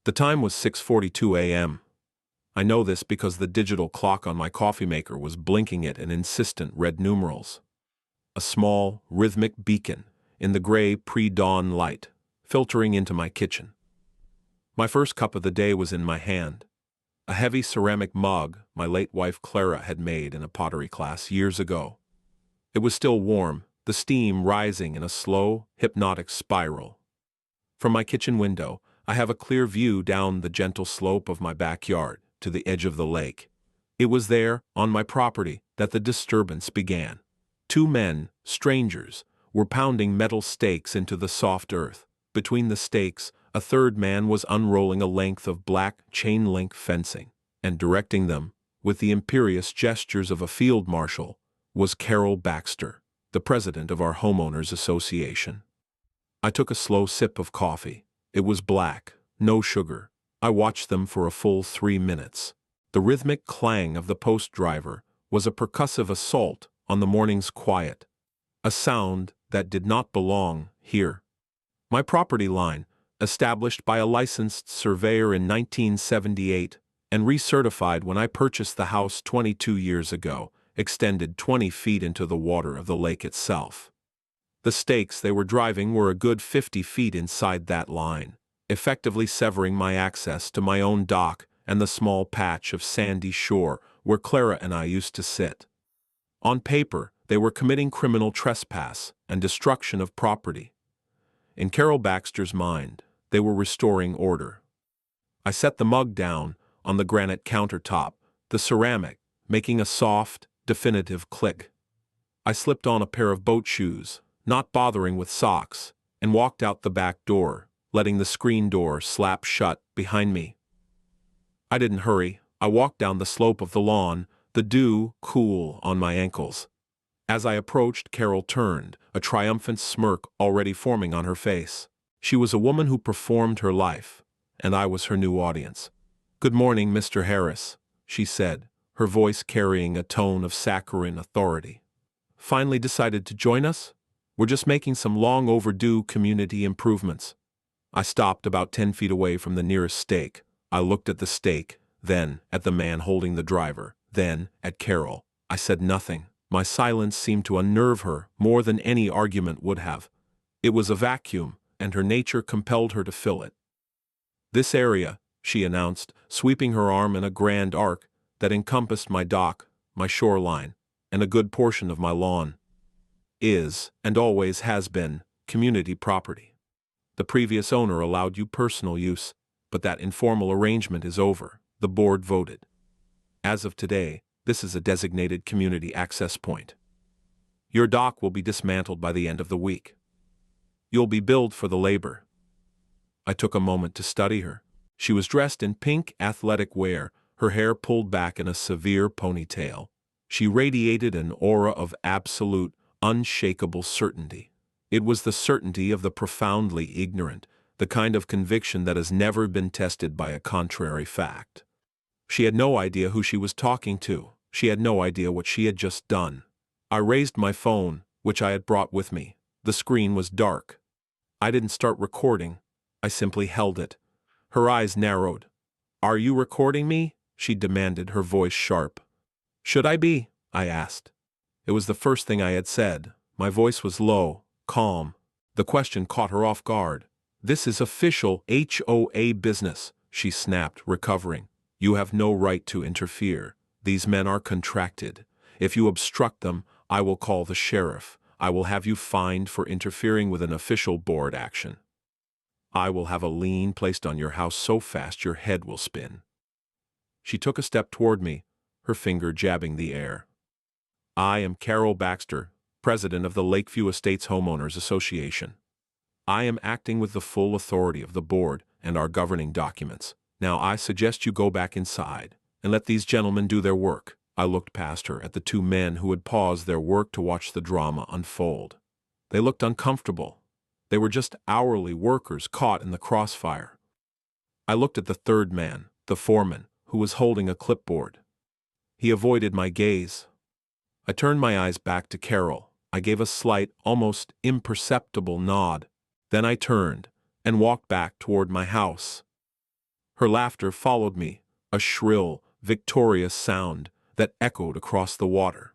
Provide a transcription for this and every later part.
The time was 6:42 a.m. I know this because the digital clock on my coffee maker was blinking at an insistent red numerals. A small, rhythmic beacon in the gray pre-dawn light, filtering into my kitchen. My first cup of the day was in my hand. A heavy ceramic mug my late wife Clara had made in a pottery class years ago. It was still warm, the steam rising in a slow, hypnotic spiral. From my kitchen window, I have a clear view down the gentle slope of my backyard to the edge of the lake. It was there, on my property, that the disturbance began. Two men, strangers, were pounding metal stakes into the soft earth. Between the stakes, a third man was unrolling a length of black chain-link fencing, and directing them, with the imperious gestures of a field marshal, was Carol Baxter, the president of our homeowners association. I took a slow sip of coffee. It was black, no sugar. I watched them for a full 3 minutes. The rhythmic clang of the post driver was a percussive assault on the morning's quiet, a sound that did not belong here. My property line, established by a licensed surveyor in 1978 and recertified when I purchased the house 22 years ago, extended 20 feet into the water of the lake itself. The stakes they were driving were a good 50 feet inside that line, effectively severing my access to my own dock and the small patch of sandy shore where Clara and I used to sit. On paper, they were committing criminal trespass and destruction of property. In Carol Baxter's mind, they were restoring order. I set the mug down on the granite countertop, the ceramic making a soft, definitive click. I slipped on a pair of boat shoes, not bothering with socks, and walked out the back door, letting the screen door slap shut behind me. I didn't hurry. I walked down the slope of the lawn, the dew cool on my ankles. As I approached, Carol turned, a triumphant smirk already forming on her face. She was a woman who performed her life, and I was her new audience. "Good morning, Mr. Harris," she said, her voice carrying a tone of saccharine authority. "Finally decided to join us? We're just making some long overdue community improvements." I stopped about 10 feet away from the nearest stake. I looked at the stake, then at the man holding the driver, then at Carol. I said nothing. My silence seemed to unnerve her more than any argument would have. It was a vacuum, and her nature compelled her to fill it. "This area," she announced, sweeping her arm in a grand arc that encompassed my dock, my shoreline, and a good portion of my lawn, "is, and always has been, community property. The previous owner allowed you personal use, but that informal arrangement is over. The board voted. As of today, this is a designated community access point. Your dock will be dismantled by the end of the week. You'll be billed for the labor." I took a moment to study her. She was dressed in pink athletic wear, her hair pulled back in a severe ponytail. She radiated an aura of absolute, unshakable certainty. It was the certainty of the profoundly ignorant, the kind of conviction that has never been tested by a contrary fact. She had no idea who she was talking to. She had no idea what she had just done. I raised my phone, which I had brought with me. The screen was dark. I didn't start recording. I simply held it. Her eyes narrowed. "Are you recording me?" she demanded, her voice sharp. "Should I be?" I asked. It was the first thing I had said. My voice was low, calm. The question caught her off guard. "This is official HOA business," she snapped, recovering. "You have no right to interfere. These men are contracted. If you obstruct them, I will call the sheriff. I will have you fined for interfering with an official board action. I will have a lien placed on your house so fast your head will spin." She took a step toward me, her finger jabbing the air. "I am Carol Baxter, president of the Lakeview Estates Homeowners Association. I am acting with the full authority of the board and our governing documents. Now I suggest you go back inside and let these gentlemen do their work." I looked past her at the two men who had paused their work to watch the drama unfold. They looked uncomfortable. They were just hourly workers caught in the crossfire. I looked at the third man, the foreman, who was holding a clipboard. He avoided my gaze. I turned my eyes back to Carol. I gave a slight, almost imperceptible nod. Then I turned and walked back toward my house. Her laughter followed me, a shrill, victorious sound that echoed across the water.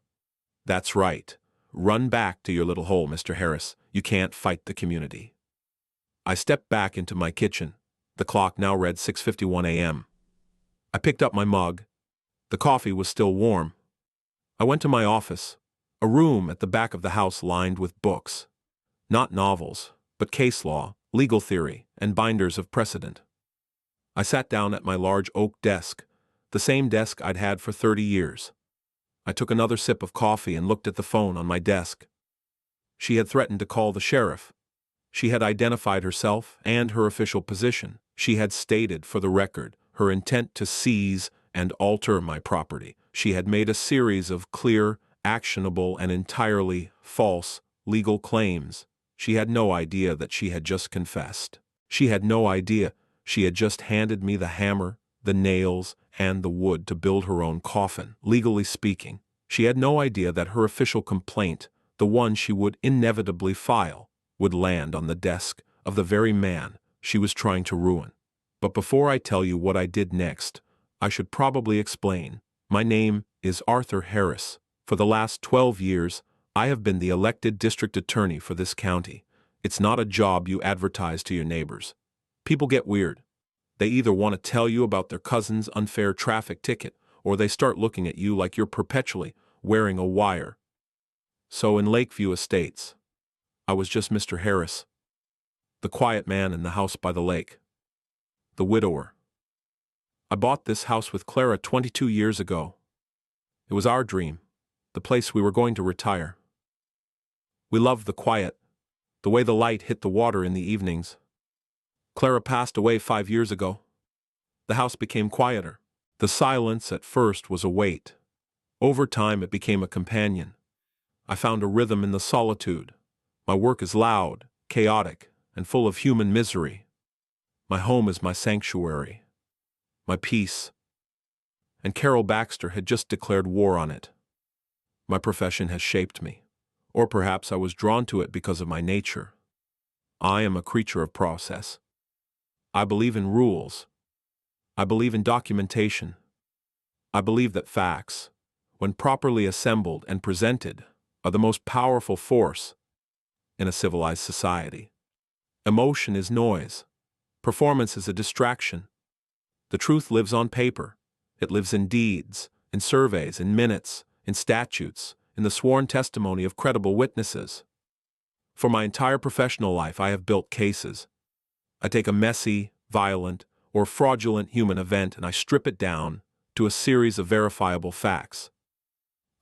"That's right. Run back to your little hole, Mr. Harris. You can't fight the community." I stepped back into my kitchen. The clock now read 6:51 a.m. I picked up my mug. The coffee was still warm. I went to my office, a room at the back of the house lined with books. Not novels, but case law, legal theory, and binders of precedent. I sat down at my large oak desk, the same desk I'd had for 30 years. I took another sip of coffee and looked at the phone on my desk. She had threatened to call the sheriff. She had identified herself and her official position. She had stated, for the record, her intent to seize and alter my property. She had made a series of clear, actionable, and entirely false legal claims. She had no idea that she had just confessed. She had no idea she had just handed me the hammer, the nails, and the wood to build her own coffin. Legally speaking, she had no idea that her official complaint, the one she would inevitably file, would land on the desk of the very man she was trying to ruin. But before I tell you what I did next, I should probably explain. My name is Arthur Harris. For the last 12 years, I have been the elected district attorney for this county. It's not a job you advertise to your neighbors. People get weird. They either want to tell you about their cousin's unfair traffic ticket, or they start looking at you like you're perpetually wearing a wire. So in Lakeview Estates, I was just Mr. Harris, the quiet man in the house by the lake, the widower. I bought this house with Clara 22 years ago. It was our dream, the place we were going to retire. We loved the quiet, the way the light hit the water in the evenings. Clara passed away 5 years ago. The house became quieter. The silence at first was a weight. Over time it became a companion. I found a rhythm in the solitude. My work is loud, chaotic, and full of human misery. My home is my sanctuary, my peace. And Carol Baxter had just declared war on it. My profession has shaped me, or perhaps I was drawn to it because of my nature. I am a creature of process. I believe in rules. I believe in documentation. I believe that facts, when properly assembled and presented, are the most powerful force in a civilized society. Emotion is noise. Performance is a distraction. The truth lives on paper. It lives in deeds, in surveys, in minutes, in statutes, in the sworn testimony of credible witnesses. For my entire professional life, I have built cases. I take a messy, violent, or fraudulent human event and I strip it down to a series of verifiable facts.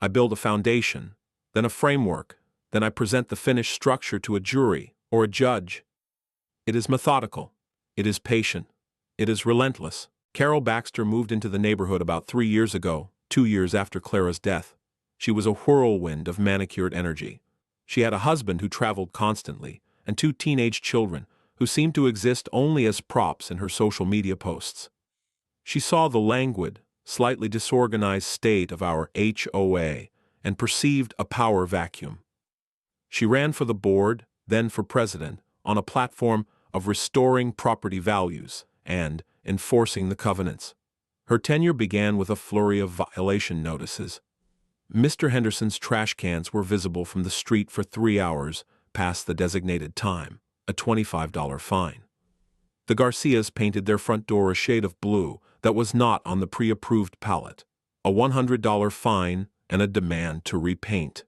I build a foundation, then a framework, then I present the finished structure to a jury or a judge. It is methodical. It is patient. It is relentless. Carol Baxter moved into the neighborhood about 3 years ago, 2 years after Clara's death. She was a whirlwind of manicured energy. She had a husband who traveled constantly, and 2 teenage children who seemed to exist only as props in her social media posts. She saw the languid, slightly disorganized state of our HOA and perceived a power vacuum. She ran for the board, then for president, on a platform of restoring property values and enforcing the covenants. Her tenure began with a flurry of violation notices. Mr. Henderson's trash cans were visible from the street for 3 hours past the designated time, a $25 fine. The Garcias painted their front door a shade of blue that was not on the pre-approved palette, a $100 fine and a demand to repaint.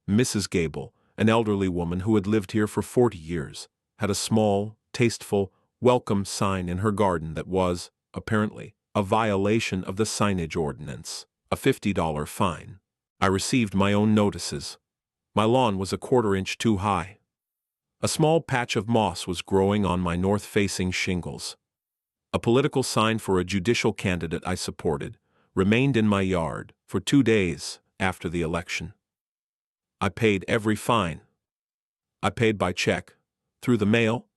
Mrs. Gable, an elderly woman who had lived here for 40 years, had a small, tasteful, welcome sign in her garden that was, apparently, a violation of the signage ordinance, a $50 fine. I received my own notices. My lawn was a 1/4 inch too high. A small patch of moss was growing on my north-facing shingles. A political sign for a judicial candidate I supported remained in my yard for 2 days after the election. I paid every fine. I paid by check, through the mail,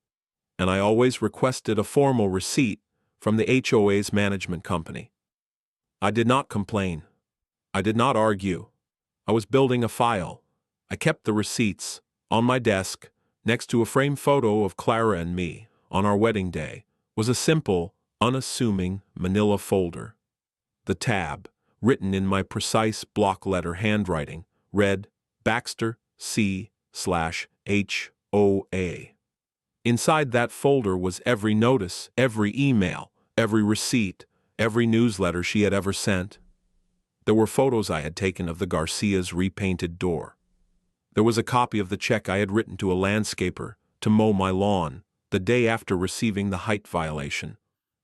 and I always requested a formal receipt from the HOA's management company. I did not complain. I did not argue. I was building a file. I kept the receipts on my desk. Next to a framed photo of Clara and me on our wedding day was a simple, unassuming manila folder. The tab, written in my precise block letter handwriting, read Baxter C/HOA. Inside that folder was every notice, every email, every receipt, every newsletter she had ever sent. There were photos I had taken of the Garcia's repainted door. There was a copy of the check I had written to a landscaper to mow my lawn the day after receiving the height violation,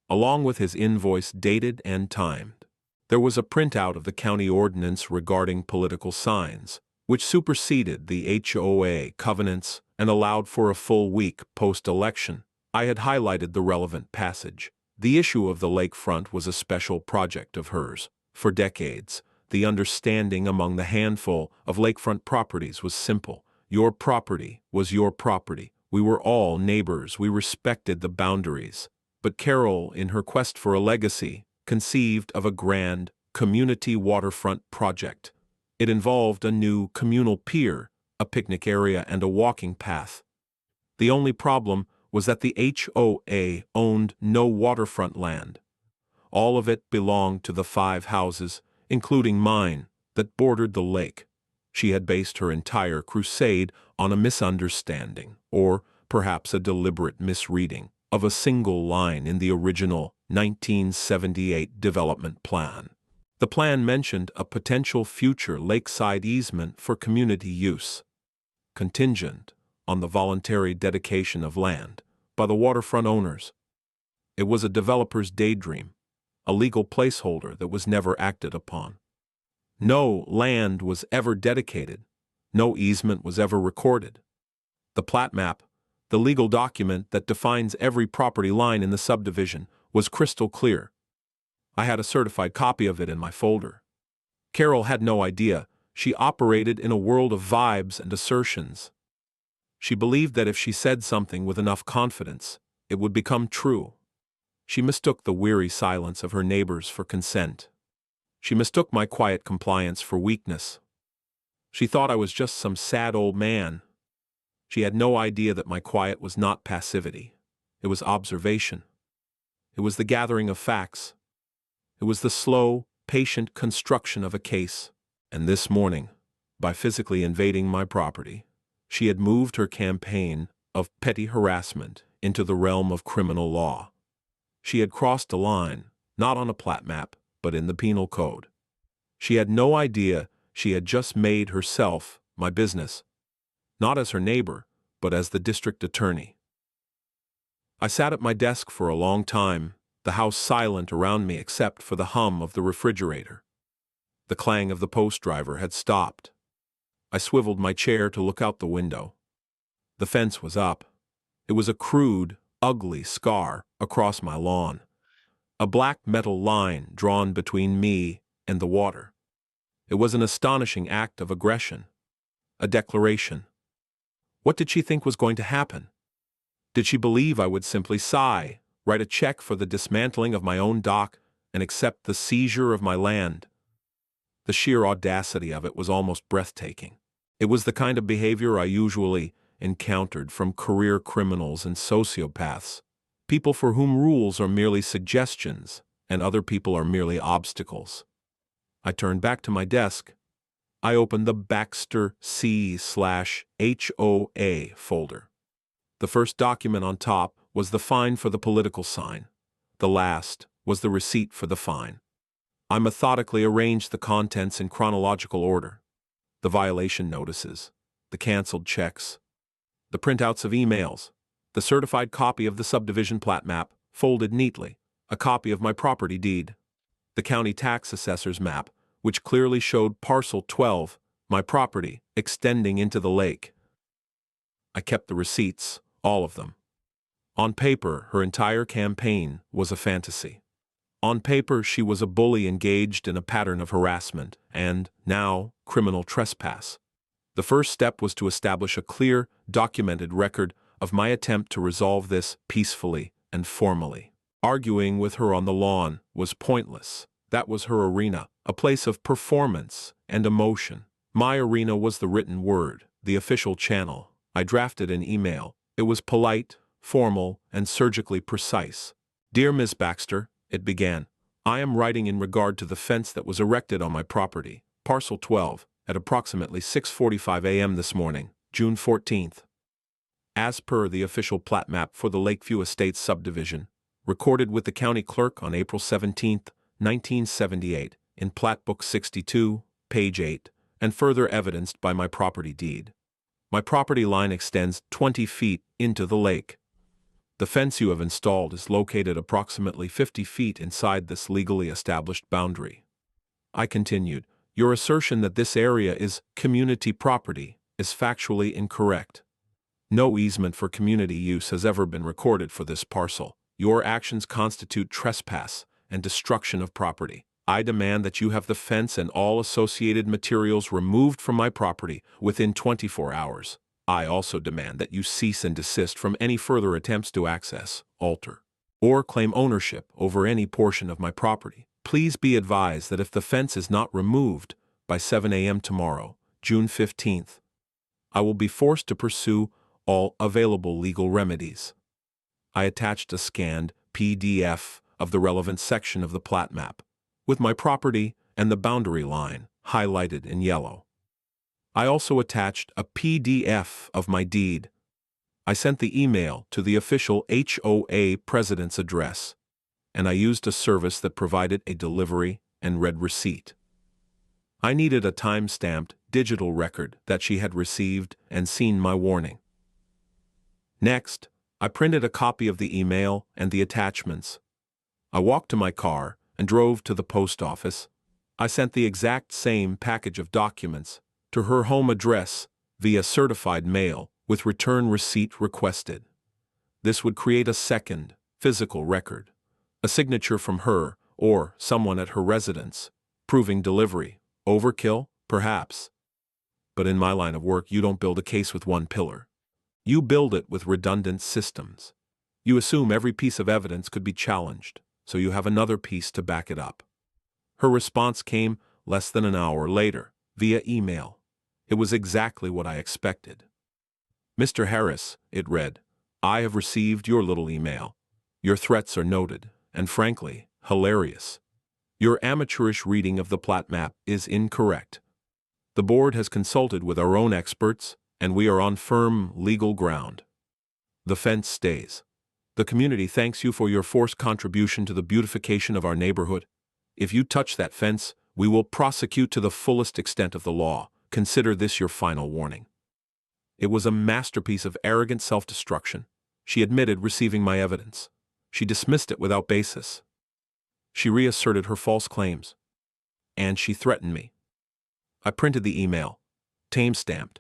along with his invoice dated and timed. There was a printout of the county ordinance regarding political signs, which superseded the HOA covenants and allowed for a full week post-election. I had highlighted the relevant passage. The issue of the lakefront was a special project of hers. For decades, the understanding among the handful of lakefront properties was simple. Your property was your property. We were all neighbors. We respected the boundaries. But Carol, in her quest for a legacy, conceived of a grand community waterfront project. It involved a new communal pier, a picnic area, and a walking path. The only problem was that the HOA owned no waterfront land. All of it belonged to the 5 houses, including mine, that bordered the lake. She had based her entire crusade on a misunderstanding, or perhaps a deliberate misreading, of a single line in the original 1978 development plan. The plan mentioned a potential future lakeside easement for community use, contingent on the voluntary dedication of land by the waterfront owners. It was a developer's daydream, a legal placeholder that was never acted upon. No land was ever dedicated. No easement was ever recorded. The plat map, the legal document that defines every property line in the subdivision, was crystal clear. I had a certified copy of it in my folder. Carol had no idea. She operated in a world of vibes and assertions. She believed that if she said something with enough confidence, it would become true. She mistook the weary silence of her neighbors for consent. She mistook my quiet compliance for weakness. She thought I was just some sad old man. She had no idea that my quiet was not passivity. It was observation. It was the gathering of facts. It was the slow, patient construction of a case. And this morning, by physically invading my property, she had moved her campaign of petty harassment into the realm of criminal law. She had crossed a line, not on a plat map, but in the penal code. She had no idea she had just made herself my business, not as her neighbor, but as the district attorney. I sat at my desk for a long time, the house silent around me except for the hum of the refrigerator. The clang of the post driver had stopped. I swiveled my chair to look out the window. The fence was up. It was a crude, ugly scar across my lawn, a black metal line drawn between me and the water. It was an astonishing act of aggression, a declaration. What did she think was going to happen? Did she believe I would simply sigh, write a check for the dismantling of my own dock, and accept the seizure of my land? The sheer audacity of it was almost breathtaking. It was the kind of behavior I usually encountered from career criminals and sociopaths, people for whom rules are merely suggestions and other people are merely obstacles. I turned back to my desk. I opened the Baxter C/HOA folder. The first document on top was the fine for the political sign. The last was the receipt for the fine. I methodically arranged the contents in chronological order. The violation notices, the canceled checks, the printouts of emails, the certified copy of the subdivision plat map, folded neatly, a copy of my property deed, the county tax assessor's map, which clearly showed parcel 12, my property, extending into the lake. I kept the receipts, all of them. On paper, her entire campaign was a fantasy. On paper, she was a bully engaged in a pattern of harassment and, now, criminal trespass. The first step was to establish a clear, documented record of my attempt to resolve this peacefully and formally. Arguing with her on the lawn was pointless. That was her arena, a place of performance and emotion. My arena was the written word, the official channel. I drafted an email. It was polite, formal, and surgically precise. Dear Miss Baxter, it began, I am writing in regard to the fence that was erected on my property, parcel 12, at approximately 6:45 a.m. this morning, June 14th. As per the official plat map for the Lakeview Estates subdivision, recorded with the county clerk on April 17th, 1978, in Plat Book 62, page 8, and further evidenced by my property deed. My property line extends 20 feet into the lake. The fence you have installed is located approximately 50 feet inside this legally established boundary. I continued, your assertion that this area is community property is factually incorrect. No easement for community use has ever been recorded for this parcel. Your actions constitute trespass and destruction of property. I demand that you have the fence and all associated materials removed from my property within 24 hours. I also demand that you cease and desist from any further attempts to access, alter, or claim ownership over any portion of my property. Please be advised that if the fence is not removed by 7 a.m. tomorrow, June 15th, I will be forced to pursue all available legal remedies. I attached a scanned PDF of the relevant section of the plat map, with my property and the boundary line highlighted in yellow. I also attached a PDF of my deed. I sent the email to the official HOA president's address, and I used a service that provided a delivery and read receipt. I needed a time-stamped digital record that she had received and seen my warning. Next, I printed a copy of the email and the attachments. I walked to my car and drove to the post office. I sent the exact same package of documents to her home address via certified mail with return receipt requested. This would create a second, physical record, a signature from her or someone at her residence, proving delivery. Overkill? Perhaps. But in my line of work, you don't build a case with one pillar. You build it with redundant systems. You assume every piece of evidence could be challenged, so you have another piece to back it up. Her response came less than an hour later, via email. It was exactly what I expected. Mr. Harris, it read, I have received your little email. Your threats are noted, and frankly, hilarious. Your amateurish reading of the plat map is incorrect. The board has consulted with our own experts, and we are on firm legal ground. The fence stays. The community thanks you for your forced contribution to the beautification of our neighborhood. If you touch that fence, we will prosecute to the fullest extent of the law. Consider this your final warning. It was a masterpiece of arrogant self-destruction. She admitted receiving my evidence. She dismissed it without basis. She reasserted her false claims. And she threatened me. I printed the email, time-stamped,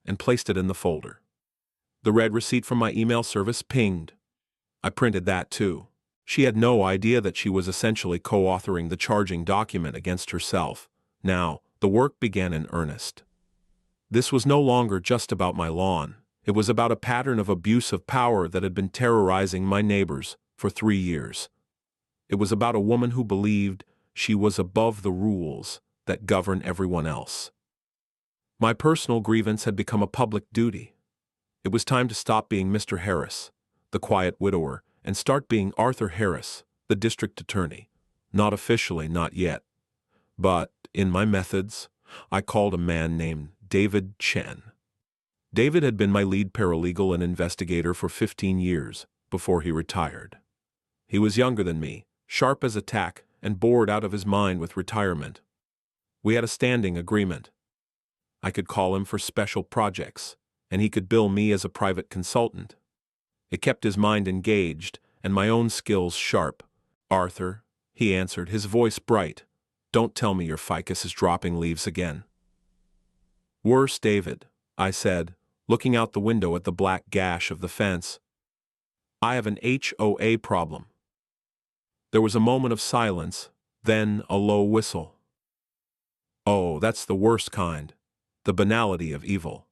and placed it in the folder. The red receipt from my email service pinged. I printed that too. She had no idea that she was essentially co-authoring the charging document against herself. Now, the work began in earnest. This was no longer just about my lawn. It was about a pattern of abuse of power that had been terrorizing my neighbors for 3 years. It was about a woman who believed she was above the rules that govern everyone else. My personal grievance had become a public duty. It was time to stop being Mr. Harris, the quiet widower, and start being Arthur Harris, the district attorney. Not officially, not yet. But, in my methods, I called a man named David Chen. David had been my lead paralegal and investigator for 15 years before he retired. He was younger than me, sharp as a tack, and bored out of his mind with retirement. We had a standing agreement. I could call him for special projects, and he could bill me as a private consultant. It kept his mind engaged and my own skills sharp. Arthur, he answered, his voice bright, don't tell me your ficus is dropping leaves again. Worse, David, I said, looking out the window at the black gash of the fence. I have an HOA problem. There was a moment of silence, then a low whistle. Oh, that's the worst kind. The banality of evil.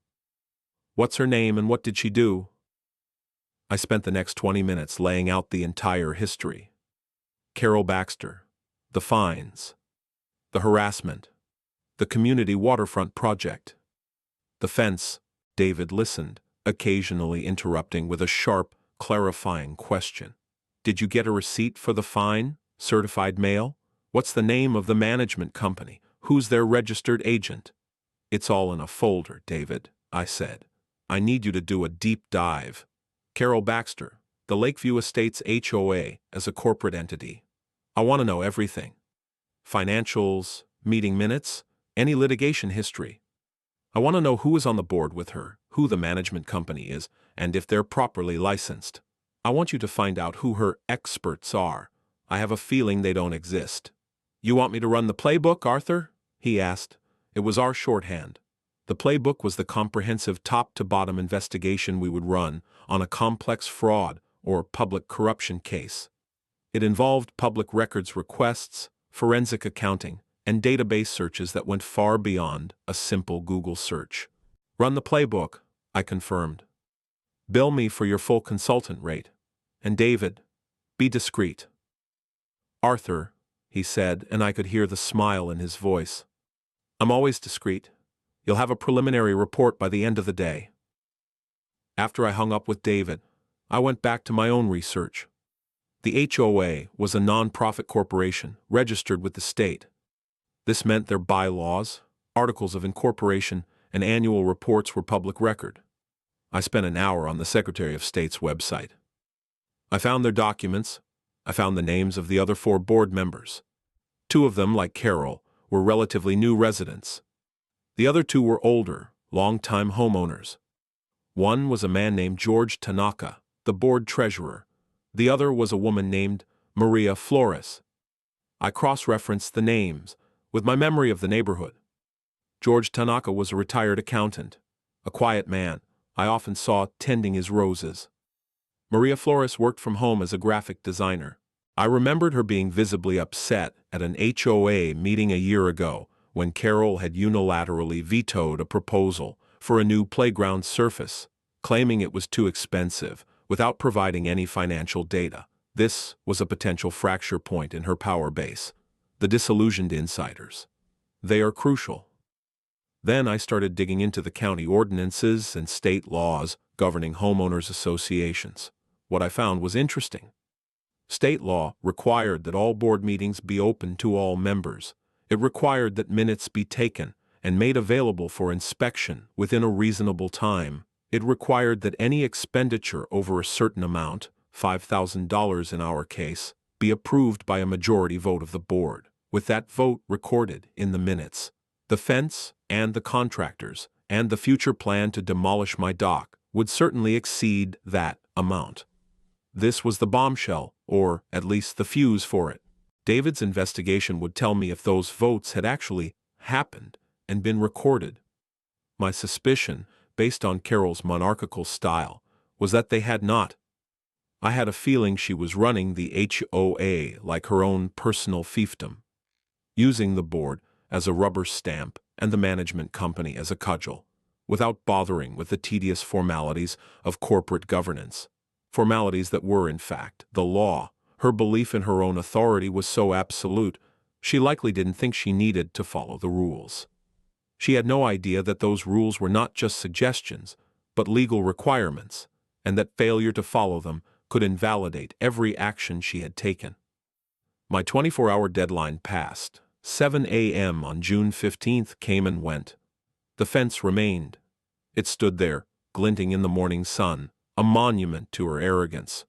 What's her name and what did she do? I spent the next 20 minutes laying out the entire history. Carol Baxter, the fines, the harassment, the community waterfront project, the fence. David listened, occasionally interrupting with a sharp, clarifying question. Did you get a receipt for the fine? Certified mail? What's the name of the management company? Who's their registered agent? It's all in a folder, David, I said. I need you to do a deep dive. Carol Baxter, the Lakeview Estates HOA as a corporate entity. I want to know everything. Financials, meeting minutes, any litigation history. I want to know who is on the board with her, who the management company is, and if they're properly licensed. I want you to find out who her experts are. I have a feeling they don't exist. You want me to run the playbook, Arthur? He asked. It was our shorthand. The playbook was the comprehensive top-to-bottom investigation we would run on a complex fraud or public corruption case. It involved public records requests, forensic accounting, and database searches that went far beyond a simple Google search. Run the playbook, I confirmed. Bill me for your full consultant rate. And David, be discreet. Arthur, he said, and I could hear the smile in his voice. I'm always discreet. You'll have a preliminary report by the end of the day. After I hung up with David, I went back to my own research. The HOA was a non-profit corporation registered with the state. This meant their bylaws, articles of incorporation, and annual reports were public record. I spent an hour on the Secretary of State's website. I found their documents. I found the names of the other 4 board members. 2 of them, like Carol, were relatively new residents. The other 2 were older, long-time homeowners. One was a man named George Tanaka, the board treasurer. The other was a woman named Maria Flores. I cross-referenced the names with my memory of the neighborhood. George Tanaka was a retired accountant, a quiet man I often saw tending his roses. Maria Flores worked from home as a graphic designer. I remembered her being visibly upset at an HOA meeting a year ago when Carol had unilaterally vetoed a proposal for a new playground surface, claiming it was too expensive, without providing any financial data. This was a potential fracture point in her power base. The disillusioned insiders. They are crucial. Then I started digging into the county ordinances and state laws governing homeowners associations. What I found was interesting. State law required that all board meetings be open to all members. It required that minutes be taken and made available for inspection within a reasonable time. It required that any expenditure over a certain amount, $5,000 in our case, be approved by a majority vote of the board, with that vote recorded in the minutes. The fence and the contractors and the future plan to demolish my dock would certainly exceed that amount. This was the bombshell, or at least the fuse for it. David's investigation would tell me if those votes had actually happened and been recorded. My suspicion, based on Carol's monarchical style, was that they had not. I had a feeling she was running the HOA like her own personal fiefdom, using the board as a rubber stamp and the management company as a cudgel, without bothering with the tedious formalities of corporate governance. Formalities that were, in fact, the law. Her belief in her own authority was so absolute, she likely didn't think she needed to follow the rules. She had no idea that those rules were not just suggestions, but legal requirements, and that failure to follow them could invalidate every action she had taken. My 24-hour deadline passed. 7 a.m. on June 15th came and went. The fence remained. It stood there, glinting in the morning sun, a monument to her arrogance.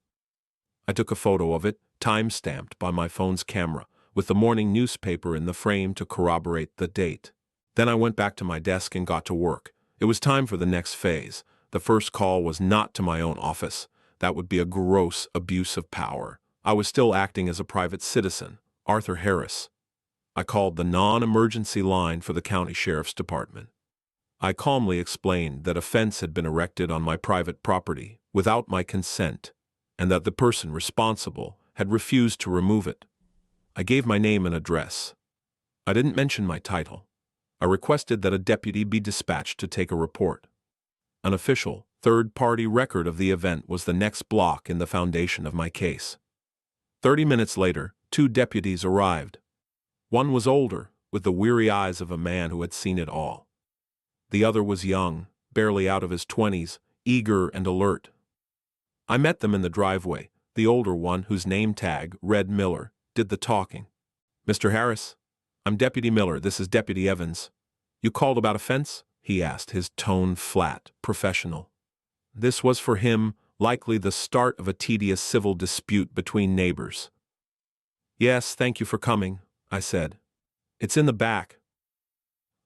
I took a photo of it, time-stamped by my phone's camera, with the morning newspaper in the frame to corroborate the date. Then I went back to my desk and got to work. It was time for the next phase. The first call was not to my own office. That would be a gross abuse of power. I was still acting as a private citizen, Arthur Harris. I called the non-emergency line for the county sheriff's department. I calmly explained that a fence had been erected on my private property without my consent, and that the person responsible had refused to remove it. I gave my name and address. I didn't mention my title. I requested that a deputy be dispatched to take a report. An official, third-party record of the event was the next block in the foundation of my case. 30 minutes later, 2 deputies arrived. One was older, with the weary eyes of a man who had seen it all. The other was young, barely out of his 20s, eager and alert. I met them in the driveway, The older one, whose name tag read Miller, did the talking. "Mr. Harris? I'm Deputy Miller. This is Deputy Evans. You called about a fence?" he asked, his tone flat, professional. This was for him likely the start of a tedious civil dispute between neighbors. "Yes, thank you for coming," I said. "It's in the back."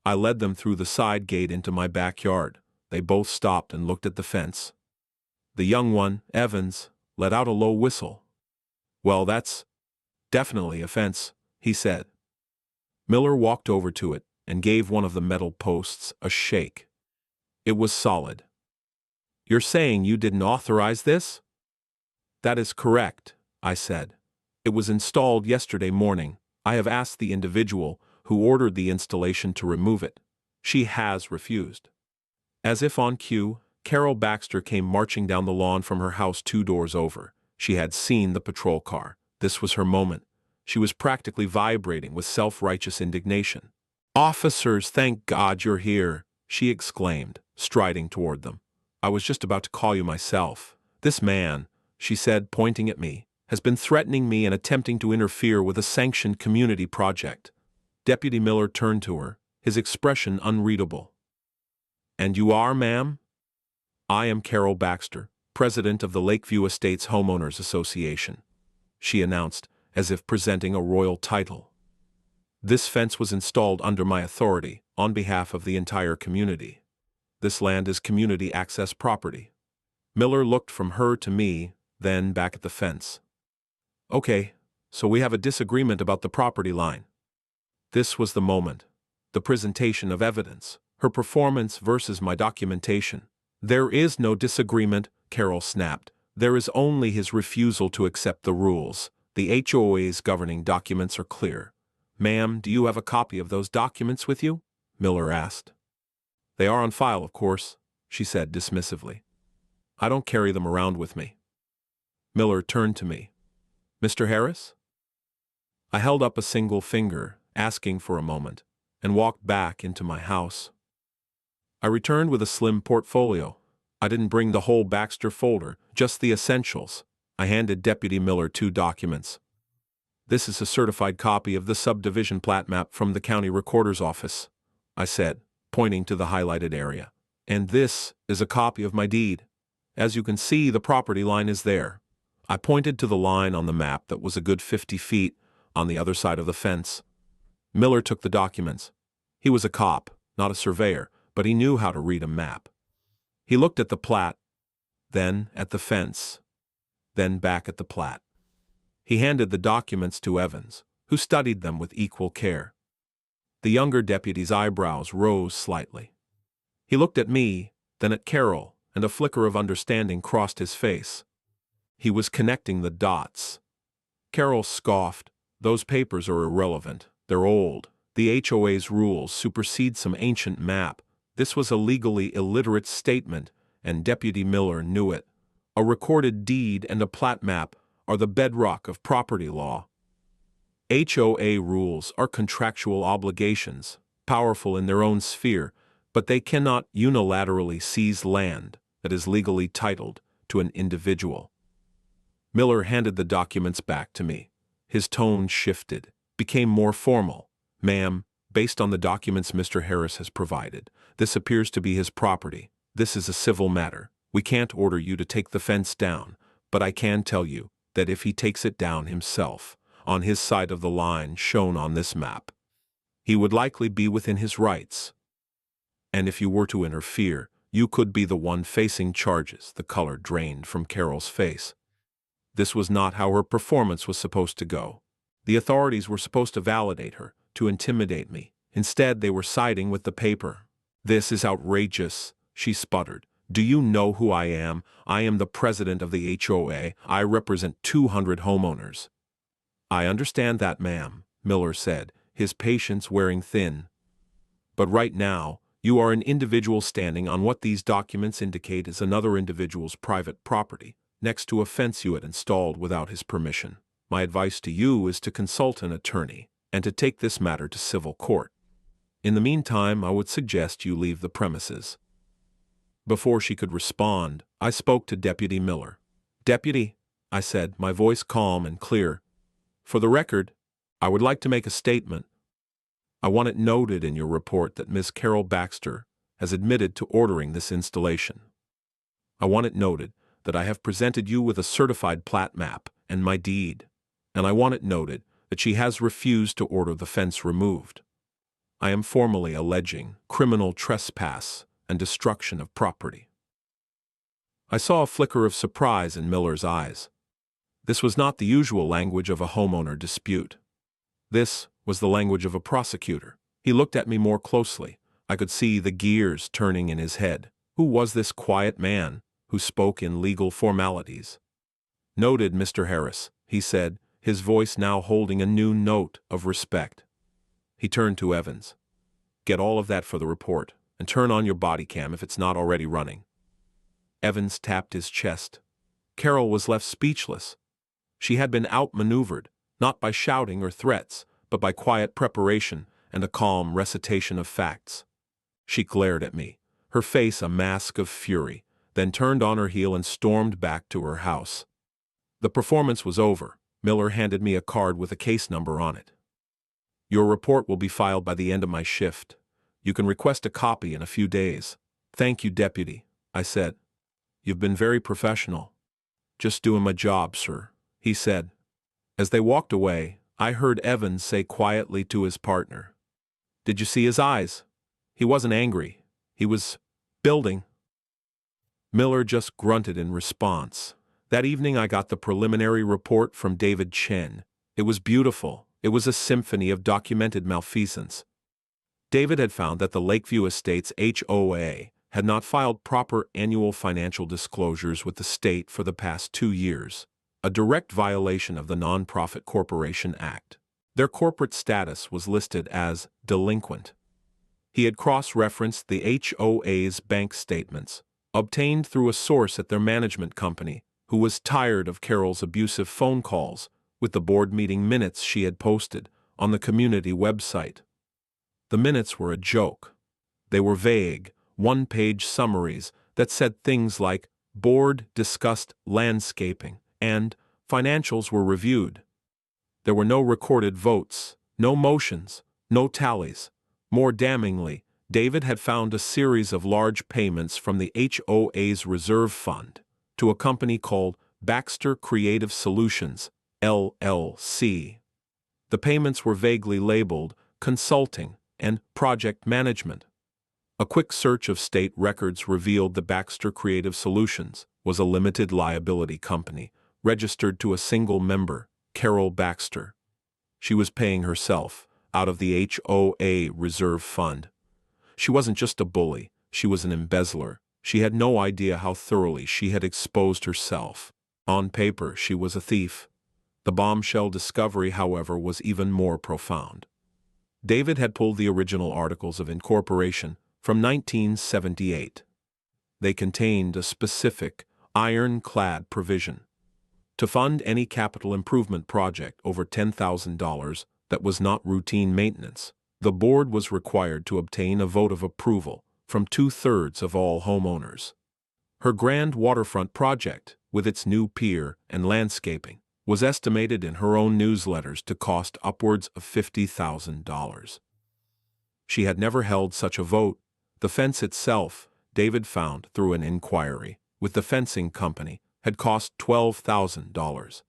I led them through the side gate into my backyard. They both stopped and looked at the fence. The young one, Evans, let out a low whistle. "Well, that's definitely a fence," he said. Miller walked over to it and gave one of the metal posts a shake. It was solid. "You're saying you didn't authorize this?" "That is correct," I said. "It was installed yesterday morning. I have asked the individual who ordered the installation to remove it. She has refused." As if on cue, Carol Baxter came marching down the lawn from her house 2 doors over. She had seen the patrol car. This was her moment. She was practically vibrating with self-righteous indignation. "Officers, thank God you're here," she exclaimed, striding toward them. "I was just about to call you myself. This man," she said, pointing at me, "has been threatening me and attempting to interfere with a sanctioned community project." Deputy Miller turned to her, his expression unreadable. "And you are, ma'am?" "I am Carol Baxter, president of the Lakeview Estates Homeowners Association," she announced, as if presenting a royal title. "This fence was installed under my authority, on behalf of the entire community. This land is community access property." Miller looked from her to me, then back at the fence. "Okay, so we have a disagreement about the property line." This was the moment. The presentation of evidence, her performance versus my documentation. "There is no disagreement," Carol snapped. "There is only his refusal to accept the rules. The HOA's governing documents are clear." "Ma'am, do you have a copy of those documents with you?" Miller asked. "They are on file, of course," she said dismissively. "I don't carry them around with me." Miller turned to me. "Mr. Harris?" I held up a single finger, asking for a moment, and walked back into my house. I returned with a slim portfolio. I didn't bring the whole Baxter folder, just the essentials. I handed Deputy Miller 2 documents. "This is a certified copy of the subdivision plat map from the county recorder's office," I said, pointing to the highlighted area. "And this is a copy of my deed. As you can see, the property line is there." I pointed to the line on the map that was a good 50 feet on the other side of the fence. Miller took the documents. He was a cop, not a surveyor, but he knew how to read a map. He looked at the plat, then at the fence, then back at the plat. He handed the documents to Evans, who studied them with equal care. The younger deputy's eyebrows rose slightly. He looked at me, then at Carol, and a flicker of understanding crossed his face. He was connecting the dots. Carol scoffed. "Those papers are irrelevant. They're old. The HOA's rules supersede some ancient map." This was a legally illiterate statement, and Deputy Miller knew it. A recorded deed and a plat map are the bedrock of property law. HOA rules are contractual obligations, powerful in their own sphere, but they cannot unilaterally seize land that is legally titled to an individual. Miller handed the documents back to me. His tone shifted, became more formal. "Ma'am, based on the documents Mr. Harris has provided, this appears to be his property. This is a civil matter. We can't order you to take the fence down, but I can tell you that if he takes it down himself, on his side of the line shown on this map, he would likely be within his rights. And if you were to interfere, you could be the one facing charges." The color drained from Carol's face. This was not how her performance was supposed to go. The authorities were supposed to validate her, to intimidate me. Instead, they were siding with the paper. "This is outrageous," she sputtered. "Do you know who I am? I am the president of the HOA. I represent 200 homeowners." "I understand that, ma'am," Miller said, his patience wearing thin. "But right now, you are an individual standing on what these documents indicate is another individual's private property, next to a fence you had installed without his permission. My advice to you is to consult an attorney and to take this matter to civil court. In the meantime, I would suggest you leave the premises." Before she could respond, I spoke to Deputy Miller. "Deputy, I said, my voice calm and clear. For the record, I would like to make a statement. I want it noted in your report that Miss Carol Baxter has admitted to ordering this installation. I want it noted that I have presented you with a certified plat map and my deed, and I want it noted that she has refused to order the fence removed. I am formally alleging criminal trespass and destruction of property. I saw a flicker of surprise in Miller's eyes. This was not the usual language of a homeowner dispute. This was the language of a prosecutor. He looked at me more closely. I could see the gears turning in his head. Who was this quiet man who spoke in legal formalities? Noted, Mr. Harris, he said, his voice now holding a new note of respect. He turned to Evans. Get all of that for the report, and turn on your body cam if it's not already running. Evans tapped his chest. Carol was left speechless. She had been outmaneuvered, not by shouting or threats, but by quiet preparation and a calm recitation of facts. She glared at me, her face a mask of fury, then turned on her heel and stormed back to her house. The performance was over. Miller handed me a card with a case number on it. Your report will be filed by the end of my shift. You can request a copy in a few days. Thank you, Deputy, I said. You've been very professional. Just doing my job, sir, he said. As they walked away, I heard Evans say quietly to his partner, Did you see his eyes? He wasn't angry. He was building. Miller just grunted in response. That evening I got the preliminary report from David Chen. It was beautiful. It was a symphony of documented malfeasance. David had found that the Lakeview Estates HOA had not filed proper annual financial disclosures with the state for the past 2 years, a direct violation of the Nonprofit Corporation Act. Their corporate status was listed as delinquent. He had cross-referenced the HOA's bank statements, obtained through a source at their management company, who was tired of Carol's abusive phone calls, with the board meeting minutes she had posted on the community website. The minutes were a joke. They were vague, one-page summaries that said things like, board discussed landscaping, and financials were reviewed. There were no recorded votes, no motions, no tallies. More damningly, David had found a series of large payments from the HOA's reserve fund to a company called Baxter Creative Solutions, LLC. The payments were vaguely labeled consulting and project management. A quick search of state records revealed the Baxter Creative Solutions was a limited liability company registered to a single member, Carol Baxter. She was paying herself out of the HOA reserve fund. She wasn't just a bully, she was an embezzler. She had no idea how thoroughly she had exposed herself. On paper, she was a thief. The bombshell discovery, however, was even more profound. David had pulled the original articles of incorporation from 1978. They contained a specific, ironclad provision. To fund any capital improvement project over $10,000 that was not routine maintenance, the board was required to obtain a vote of approval from 2/3 of all homeowners. Her grand waterfront project, with its new pier and landscaping, was estimated in her own newsletters to cost upwards of $50,000. She had never held such a vote. The fence itself, David found through an inquiry with the fencing company, had cost $12,000.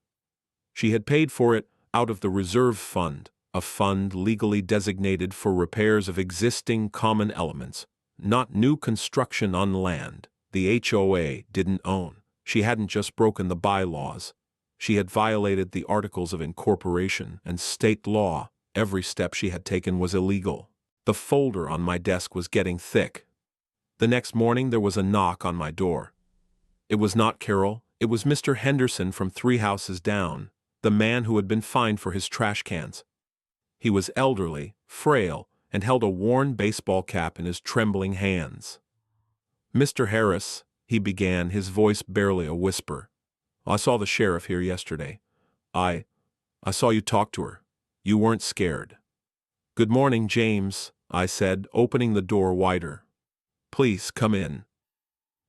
She had paid for it out of the reserve fund, a fund legally designated for repairs of existing common elements, not new construction on land the HOA didn't own. She hadn't just broken the bylaws. She had violated the Articles of Incorporation and state law. Every step she had taken was illegal. The folder on my desk was getting thick. The next morning there was a knock on my door. It was not Carol, it was Mr. Henderson from 3 houses down, the man who had been fined for his trash cans. He was elderly, frail, and held a worn baseball cap in his trembling hands. Mr. Harris, he began, his voice barely a whisper. I saw the sheriff here yesterday. I saw you talk to her. You weren't scared. Good morning, James, I said, opening the door wider. Please come in.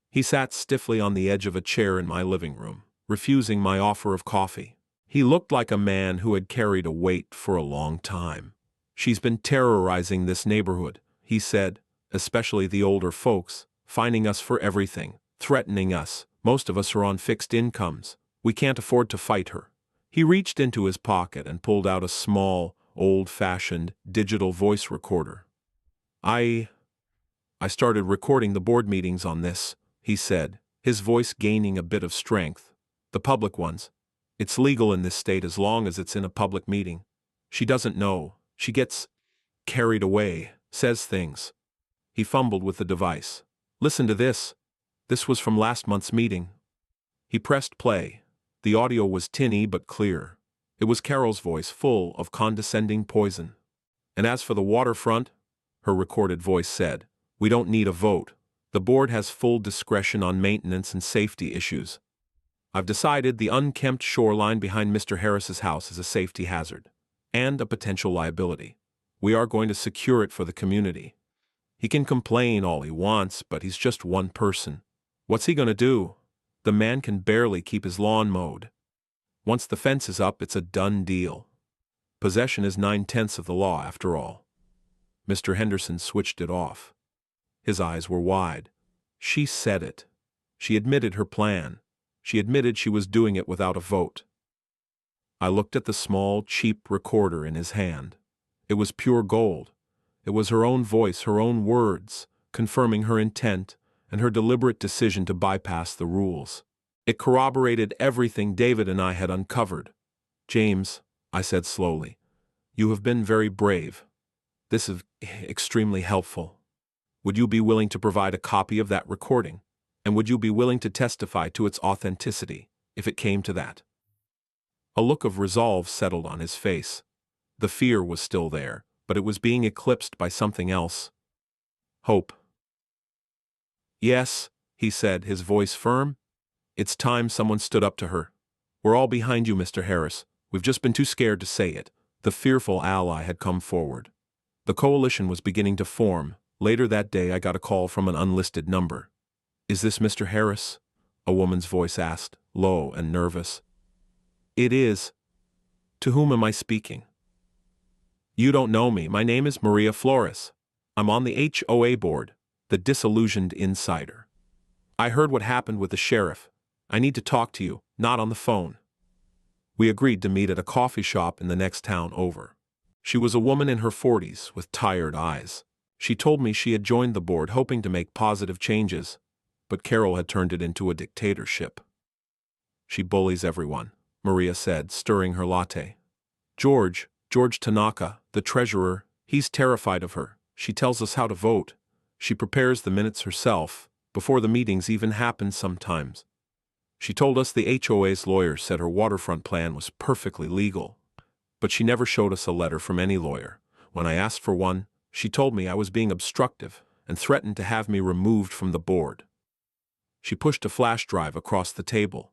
He sat stiffly on the edge of a chair in my living room. refusing my offer of coffee. He looked like a man who had carried a weight for a long time. "She's been terrorizing this neighborhood," he said, "especially the older folks, fining us for everything, threatening us. Most of us are on fixed incomes. We can't afford to fight her." He reached into his pocket and pulled out a small, old-fashioned digital voice recorder. I started recording the board meetings on this," he said, his voice gaining a bit of strength. "The public ones. It's legal in this state as long as it's in a public meeting. She doesn't know. She gets carried away, says things." He fumbled with the device. "Listen to this. This was from last month's meeting." He pressed play. The audio was tinny but clear. It was Carol's voice, full of condescending poison. "And as for the waterfront," her recorded voice said, "we don't need a vote. The board has full discretion on maintenance and safety issues. I've decided the unkempt shoreline behind Mr. Harris's house is a safety hazard and a potential liability. We are going to secure it for the community. He can complain all he wants, but he's just one person. What's he going to do? The man can barely keep his lawn mowed. Once the fence is up, it's a done deal. Possession is 9/10 of the law, after all." Mr. Henderson switched it off. His eyes were wide. She said it. She admitted her plan. She admitted she was doing it without a vote. I looked at the small, cheap recorder in his hand. It was pure gold. It was her own voice, her own words, confirming her intent and her deliberate decision to bypass the rules. It corroborated everything David and I had uncovered. "James," I said slowly, "you have been very brave. This is extremely helpful. Would you be willing to provide a copy of that recording? And would you be willing to testify to its authenticity, if it came to that?" A look of resolve settled on his face. The fear was still there, but it was being eclipsed by something else. Hope. "Yes," he said, his voice firm. "It's time someone stood up to her. We're all behind you, Mr. Harris. We've just been too scared to say it." The fearful ally had come forward. The coalition was beginning to form. Later that day I got a call from an unlisted number. "Is this Mr. Harris?" a woman's voice asked, low and nervous. "It is. To whom am I speaking?" "You don't know me. My name is Maria Flores. I'm on the HOA board, the disillusioned insider. I heard what happened with the sheriff. I need to talk to you, not on the phone." We agreed to meet at a coffee shop in the next town over. She was a woman in her 40s with tired eyes. She told me she had joined the board hoping to make positive changes, but Carol had turned it into a dictatorship. "She bullies everyone," Maria said, stirring her latte. George Tanaka, the treasurer, he's terrified of her. She tells us how to vote. She prepares the minutes herself, before the meetings even happen sometimes. She told us the HOA's lawyer said her waterfront plan was perfectly legal, but she never showed us a letter from any lawyer. When I asked for one, she told me I was being obstructive and threatened to have me removed from the board. She pushed a flash drive across the table.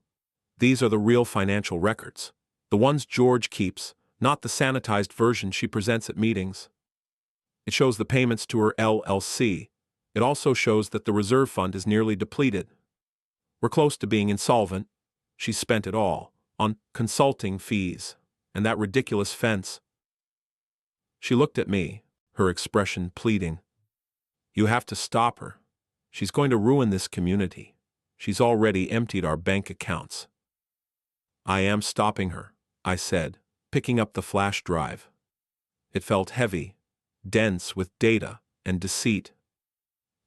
"These are the real financial records. The ones George keeps, not the sanitized version she presents at meetings. It shows the payments to her LLC. It also shows that the reserve fund is nearly depleted. We're close to being insolvent. She spent it all on consulting fees and that ridiculous fence." She looked at me, her expression pleading. "You have to stop her. She's going to ruin this community. She's already emptied our bank accounts." "I am stopping her," I said, picking up the flash drive. It felt heavy, dense with data and deceit.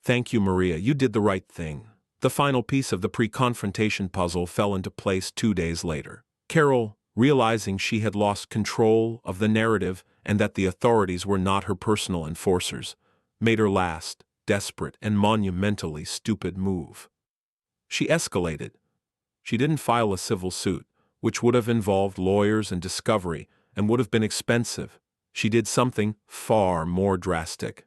"Thank you, Maria. You did the right thing." The final piece of the pre-confrontation puzzle fell into place 2 days later. Carol, realizing she had lost control of the narrative and that the authorities were not her personal enforcers, made her last, desperate and monumentally stupid move. She escalated. She didn't file a civil suit, which would have involved lawyers and discovery and would have been expensive. She did something far more drastic.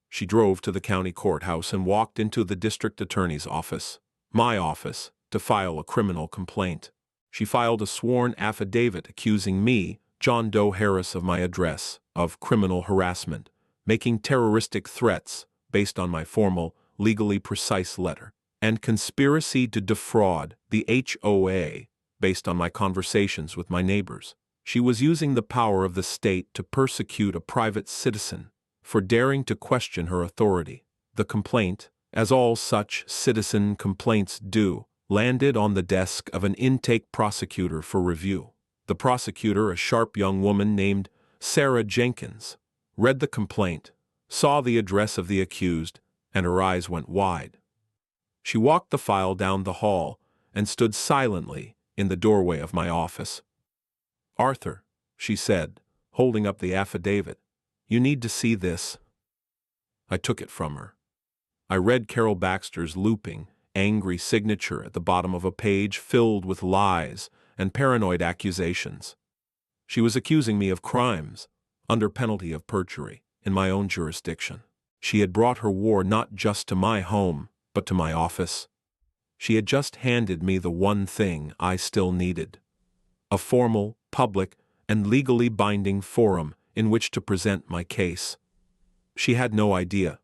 She drove to the county courthouse and walked into the district attorney's office, my office, to file a criminal complaint. She filed a sworn affidavit accusing me, John Doe Harris, of my address, of criminal harassment, making terroristic threats based on my formal, legally precise letter, and conspiracy to defraud the HOA based on my conversations with my neighbors. She was using the power of the state to persecute a private citizen for daring to question her authority. The complaint, as all such citizen complaints do, landed on the desk of an intake prosecutor for review. The prosecutor, a sharp young woman named Sarah Jenkins, read the complaint, saw the address of the accused, and her eyes went wide. She walked the file down the hall and stood silently in the doorway of my office. "Arthur," she said, holding up the affidavit, "you need to see this." I took it from her. I read Carol Baxter's looping, angry signature at the bottom of a page filled with lies and paranoid accusations. She was accusing me of crimes, under penalty of perjury, in my own jurisdiction. She had brought her war not just to my home, but to my office. She had just handed me the one thing I still needed: a formal, public, and legally binding forum in which to present my case. She had no idea.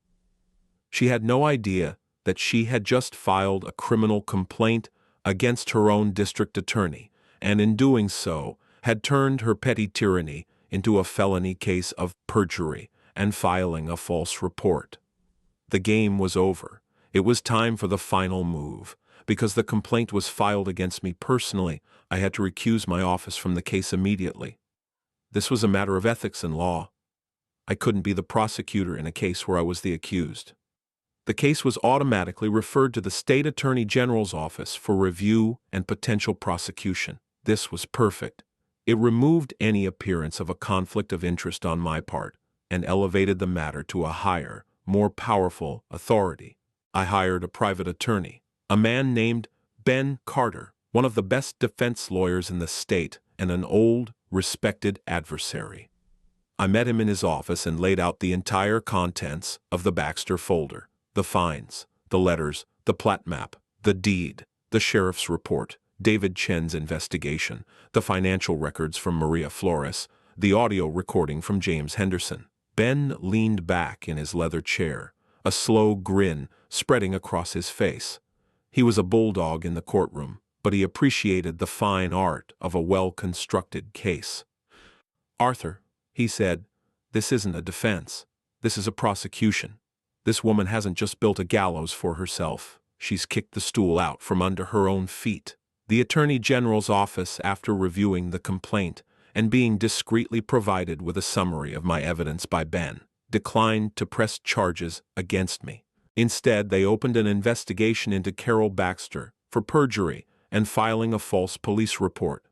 She had no idea that she had just filed a criminal complaint against her own district attorney, and in doing so, had turned her petty tyranny into a felony case of perjury and filing a false report. The game was over. It was time for the final move. Because the complaint was filed against me personally, I had to recuse my office from the case immediately. This was a matter of ethics and law. I couldn't be the prosecutor in a case where I was the accused. The case was automatically referred to the State Attorney General's office for review and potential prosecution. This was perfect. It removed any appearance of a conflict of interest on my part and elevated the matter to a higher, more powerful authority. I hired a private attorney, a man named Ben Carter, one of the best defense lawyers in the state and an old, respected adversary. I met him in his office and laid out the entire contents of the Baxter folder: the fines, the letters, the plat map, the deed, the sheriff's report, David Chen's investigation, the financial records from Maria Flores, the audio recording from James Henderson. Ben leaned back in his leather chair, a slow grin spreading across his face. He was a bulldog in the courtroom, but he appreciated the fine art of a well-constructed case. "Arthur," he said, "this isn't a defense. This is a prosecution. This woman hasn't just built a gallows for herself. She's kicked the stool out from under her own feet." The Attorney General's office, after reviewing the complaint and being discreetly provided with a summary of my evidence by Ben, declined to press charges against me. Instead, they opened an investigation into Carol Baxter for perjury and filing a false police report.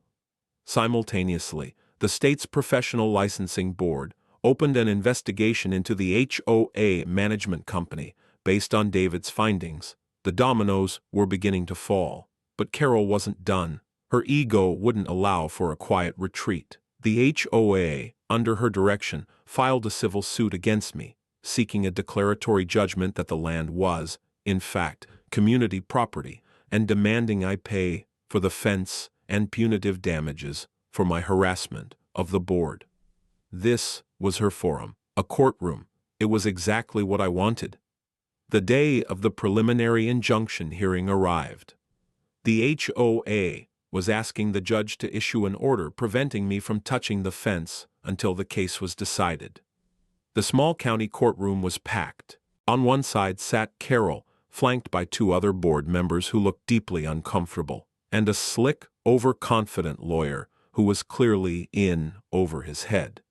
Simultaneously, the state's Professional Licensing Board opened an investigation into the HOA management company based on David's findings. The dominoes were beginning to fall. But Carol wasn't done. Her ego wouldn't allow for a quiet retreat. The HOA, under her direction, filed a civil suit against me, seeking a declaratory judgment that the land was, in fact, community property, and demanding I pay for the fence and punitive damages for my harassment of the board. This was her forum, a courtroom. It was exactly what I wanted. The day of the preliminary injunction hearing arrived. The HOA was asking the judge to issue an order preventing me from touching the fence until the case was decided. The small county courtroom was packed. On one side sat Carol, flanked by two other board members who looked deeply uncomfortable, and a slick, overconfident lawyer who was clearly in over his head.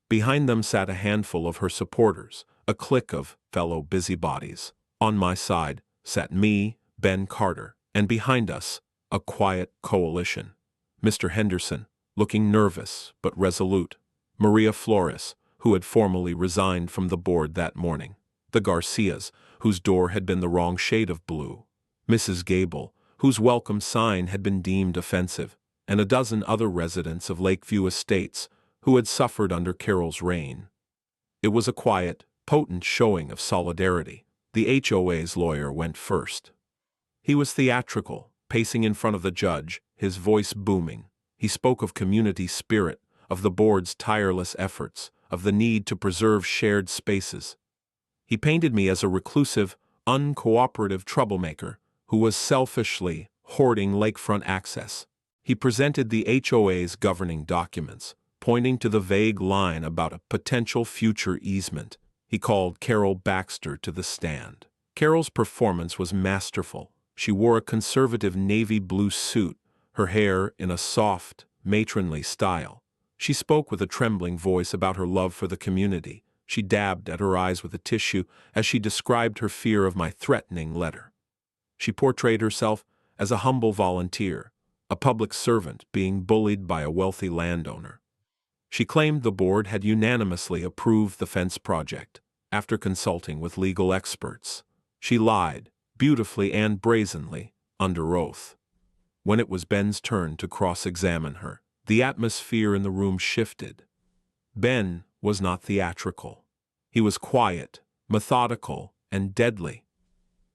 Behind them sat a handful of her supporters, a clique of fellow busybodies. On my side sat me, Ben Carter, and behind us, a quiet coalition. Mr. Henderson, looking nervous but resolute. Maria Flores, who had formally resigned from the board that morning. The Garcias, whose door had been the wrong shade of blue. Mrs. Gable, whose welcome sign had been deemed offensive, and a dozen other residents of Lakeview Estates who had suffered under Carol's reign. It was a quiet, potent showing of solidarity. The HOA's lawyer went first. He was theatrical, pacing in front of the judge, his voice booming. He spoke of community spirit, of the board's tireless efforts, of the need to preserve shared spaces. He painted me as a reclusive, uncooperative troublemaker, who was selfishly hoarding lakefront access. He presented the HOA's governing documents, pointing to the vague line about a potential future easement. He called Carol Baxter to the stand. Carol's performance was masterful. She wore a conservative navy blue suit, her hair in a soft, matronly style. She spoke with a trembling voice about her love for the community. She dabbed at her eyes with a tissue as she described her fear of my threatening letter. She portrayed herself as a humble volunteer, a public servant being bullied by a wealthy landowner. She claimed the board had unanimously approved the fence project after consulting with legal experts. She lied, beautifully and brazenly, under oath. When it was Ben's turn to cross-examine her, the atmosphere in the room shifted. Ben was not theatrical. He was quiet, methodical, and deadly.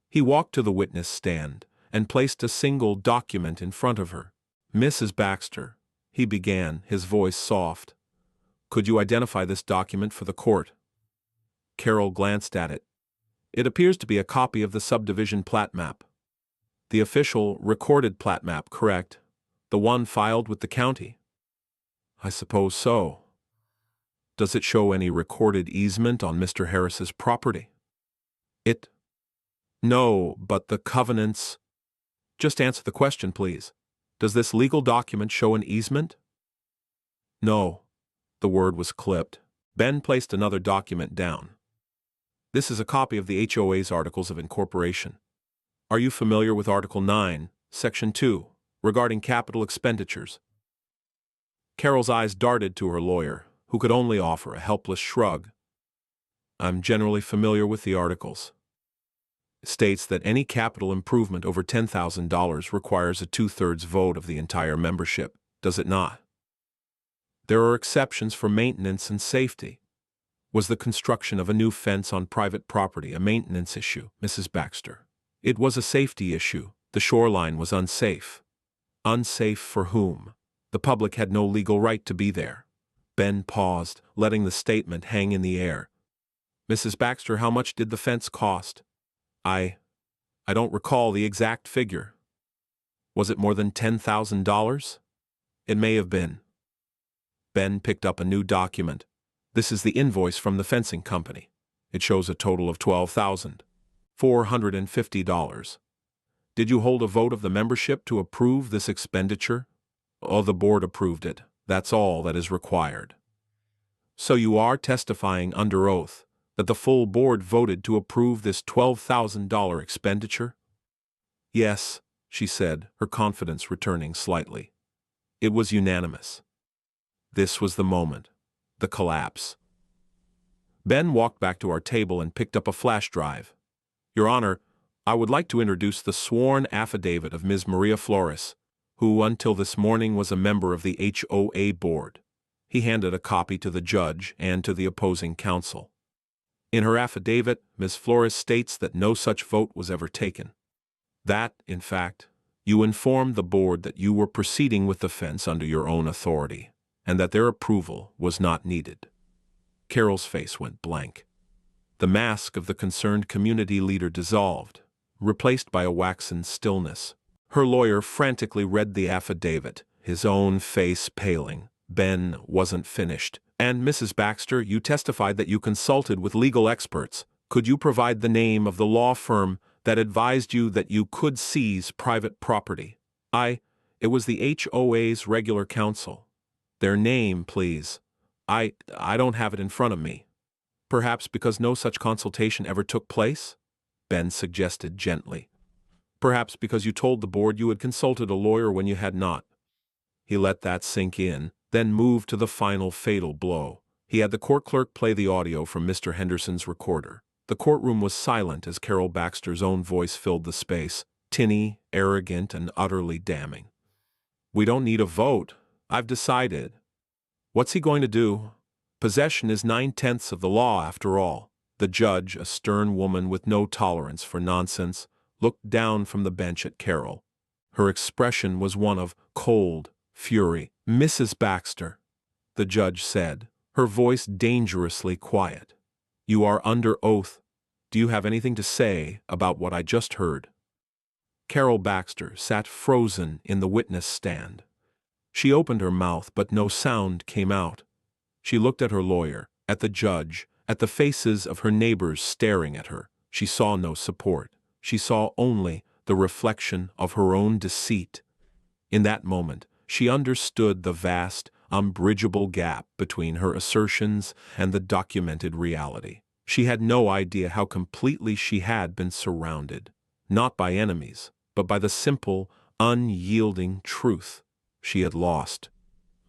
He walked to the witness stand and placed a single document in front of her. "Mrs. Baxter," he began, his voice soft, "could you identify this document for the court?" Carol glanced at it. "It appears to be a copy of the subdivision plat map." "The official, recorded plat map, correct? The one filed with the county?" "I suppose so." "Does it show any recorded easement on Mr. Harris's property?" "No, but the covenants—" "Just answer the question, please. Does this legal document show an easement?" "No." The word was clipped. Ben placed another document down. "This is a copy of the HOA's Articles of Incorporation. Are you familiar with Article 9, Section 2, regarding capital expenditures?" Carol's eyes darted to her lawyer, who could only offer a helpless shrug. "I'm generally familiar with the articles. It states that any capital improvement over $10,000 requires a 2/3 vote of the entire membership, does it not? There are exceptions for maintenance and safety. Was the construction of a new fence on private property a maintenance issue, Mrs. Baxter?" "It was a safety issue. The shoreline was unsafe." "Unsafe for whom? The public had no legal right to be there." Ben paused, letting the statement hang in the air. "Mrs. Baxter, how much did the fence cost?" I don't recall the exact figure." "Was it more than $10,000? "It may have been." Ben picked up a new document. "This is the invoice from the fencing company. It shows a total of $12,450. Did you hold a vote of the membership to approve this expenditure?" "Oh, the board approved it. That's all that is required." "So you are testifying under oath that the full board voted to approve this $12,000 expenditure?" "Yes," she said, her confidence returning slightly. "It was unanimous." This was the moment. The collapse. Ben walked back to our table and picked up a flash drive. "Your Honor, I would like to introduce the sworn affidavit of Ms. Maria Flores, who until this morning was a member of the HOA board." He handed a copy to the judge and to the opposing counsel. In her affidavit, Ms. Flores states that no such vote was ever taken. That, in fact, you informed the board that you were proceeding with the fence under your own authority, and that their approval was not needed. Carol's face went blank. The mask of the concerned community leader dissolved, replaced by a waxen stillness. Her lawyer frantically read the affidavit, his own face paling. Ben wasn't finished. "And Mrs. Baxter, you testified that you consulted with legal experts. Could you provide the name of the law firm that advised you that you could seize private property?" It was the HOA's regular counsel." "Their name, please." I don't have it in front of me." "Perhaps because no such consultation ever took place?" Ben suggested gently. "Perhaps because you told the board you had consulted a lawyer when you had not." He let that sink in, then moved to the final fatal blow. He had the court clerk play the audio from Mr. Henderson's recorder. The courtroom was silent as Carol Baxter's own voice filled the space, tinny, arrogant, and utterly damning. "We don't need a vote. I've decided." "What's he going to do?" "Possession is 9/10 of the law, after all." The judge, a stern woman with no tolerance for nonsense, looked down from the bench at Carol. Her expression was one of cold fury. "Mrs. Baxter," the judge said, her voice dangerously quiet, "you are under oath. Do you have anything to say about what I just heard?" Carol Baxter sat frozen in the witness stand. She opened her mouth, but no sound came out. She looked at her lawyer, at the judge, at the faces of her neighbors staring at her. She saw no support. She saw only the reflection of her own deceit. In that moment, she understood the vast, unbridgeable gap between her assertions and the documented reality. She had no idea how completely she had been surrounded, not by enemies, but by the simple, unyielding truth. She had lost.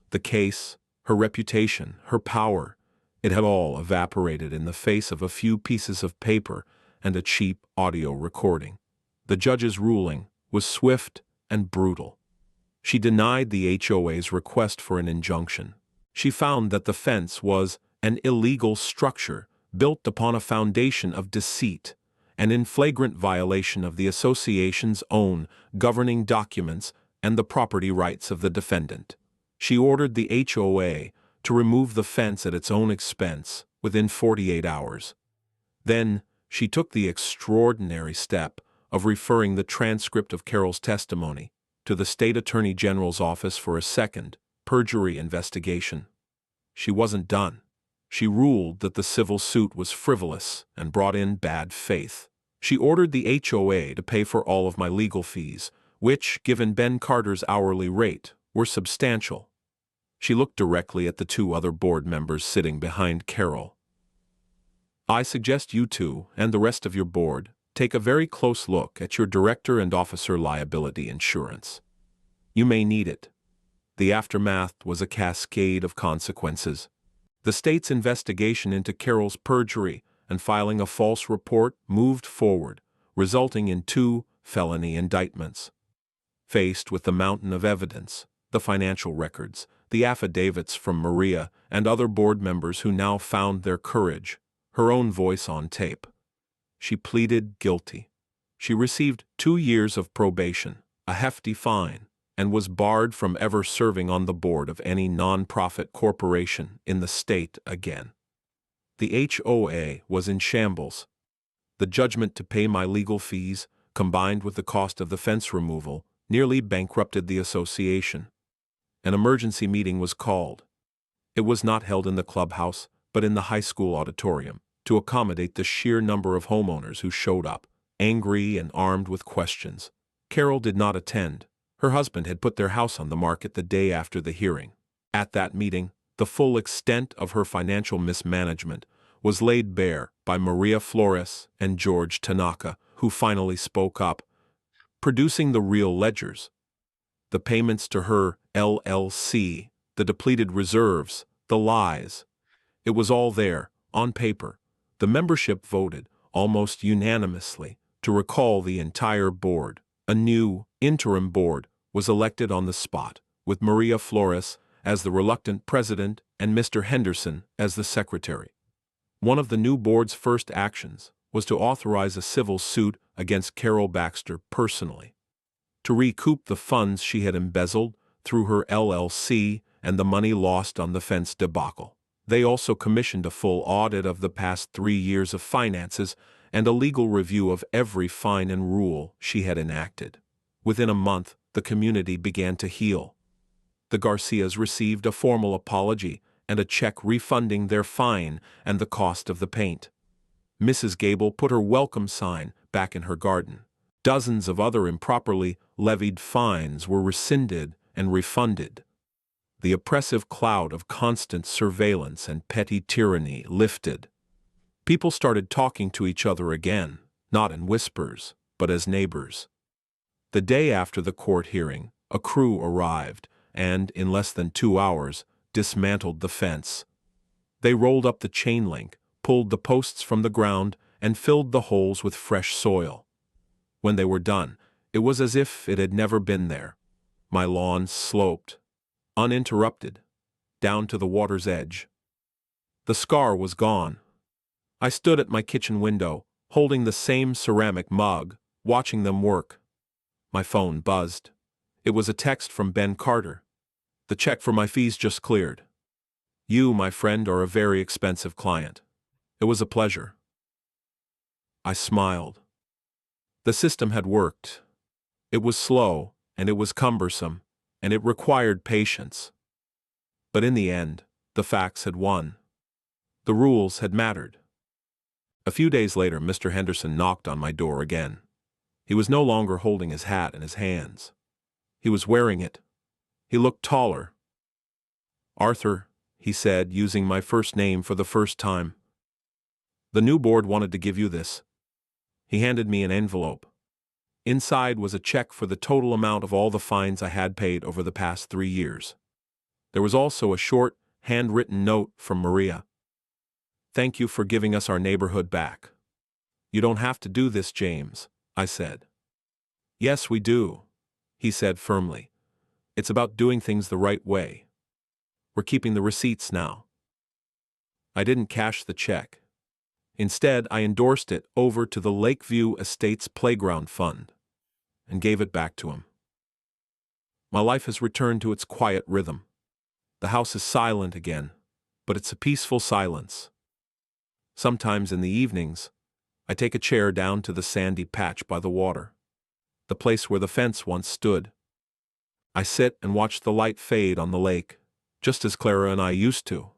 The case, her reputation, her power, it had all evaporated in the face of a few pieces of paper and a cheap audio recording. The judge's ruling was swift and brutal. She denied the HOA's request for an injunction. She found that the fence was an illegal structure built upon a foundation of deceit and in flagrant violation of the association's own governing documents and the property rights of the defendant. She ordered the HOA to remove the fence at its own expense within 48 hours. Then she took the extraordinary step of referring the transcript of Carol's testimony to the State Attorney General's office for a second perjury investigation. She wasn't done. She ruled that the civil suit was frivolous and brought in bad faith. She ordered the HOA to pay for all of my legal fees, which, given Ben Carter's hourly rate, were substantial. She looked directly at the two other board members sitting behind Carol. I suggest you two and the rest of your board take a very close look at your director and officer liability insurance. You may need it. The aftermath was a cascade of consequences. The state's investigation into Carol's perjury and filing a false report moved forward, resulting in 2 felony indictments. Faced with the mountain of evidence, the financial records, the affidavits from Maria and other board members who now found their courage, her own voice on tape, she pleaded guilty. She received 2 years of probation, a hefty fine, and was barred from ever serving on the board of any non-profit corporation in the state again. The HOA was in shambles. The judgment to pay my legal fees, combined with the cost of the fence removal, nearly bankrupted the association. An emergency meeting was called. It was not held in the clubhouse, but in the high school auditorium, to accommodate the sheer number of homeowners who showed up, angry and armed with questions. Carol did not attend. Her husband had put their house on the market the day after the hearing. At that meeting, the full extent of her financial mismanagement was laid bare by Maria Flores and George Tanaka, who finally spoke up, producing the real ledgers. The payments to her LLC, the depleted reserves, the lies. It was all there, on paper. The membership voted, almost unanimously, to recall the entire board. A new, interim board was elected on the spot, with Maria Flores as the reluctant president and Mr. Henderson as the secretary. One of the new board's first actions was to authorize a civil suit against Carol Baxter personally, to recoup the funds she had embezzled through her LLC and the money lost on the fence debacle. They also commissioned a full audit of the past 3 years of finances and a legal review of every fine and rule she had enacted. Within a month, the community began to heal. The Garcias received a formal apology and a check refunding their fine and the cost of the paint. Mrs. Gable put her welcome sign back in her garden. Dozens of other improperly levied fines were rescinded and refunded. The oppressive cloud of constant surveillance and petty tyranny lifted. People started talking to each other again, not in whispers, but as neighbors. The day after the court hearing, a crew arrived and, in less than 2 hours, dismantled the fence. They rolled up the chain link, pulled the posts from the ground, and filled the holes with fresh soil. When they were done, it was as if it had never been there. My lawn sloped, uninterrupted, down to the water's edge. The scar was gone. I stood at my kitchen window, holding the same ceramic mug, watching them work. My phone buzzed. It was a text from Ben Carter. The check for my fees just cleared. You, my friend, are a very expensive client. It was a pleasure. I smiled. The system had worked. It was slow, and it was cumbersome, and it required patience. But in the end, the facts had won. The rules had mattered. A few days later, Mr. Henderson knocked on my door again. He was no longer holding his hat in his hands. He was wearing it. He looked taller. "Arthur," he said, using my first name for the first time. "The new board wanted to give you this." He handed me an envelope. Inside was a check for the total amount of all the fines I had paid over the past 3 years. There was also a short, handwritten note from Maria. "Thank you for giving us our neighborhood back." "You don't have to do this, James," I said. "Yes, we do," he said firmly. "It's about doing things the right way. We're keeping the receipts now." I didn't cash the check. Instead, I endorsed it over to the Lakeview Estates Playground Fund and gave it back to him. My life has returned to its quiet rhythm. The house is silent again, but it's a peaceful silence. Sometimes in the evenings, I take a chair down to the sandy patch by the water, the place where the fence once stood. I sit and watch the light fade on the lake, just as Clara and I used to.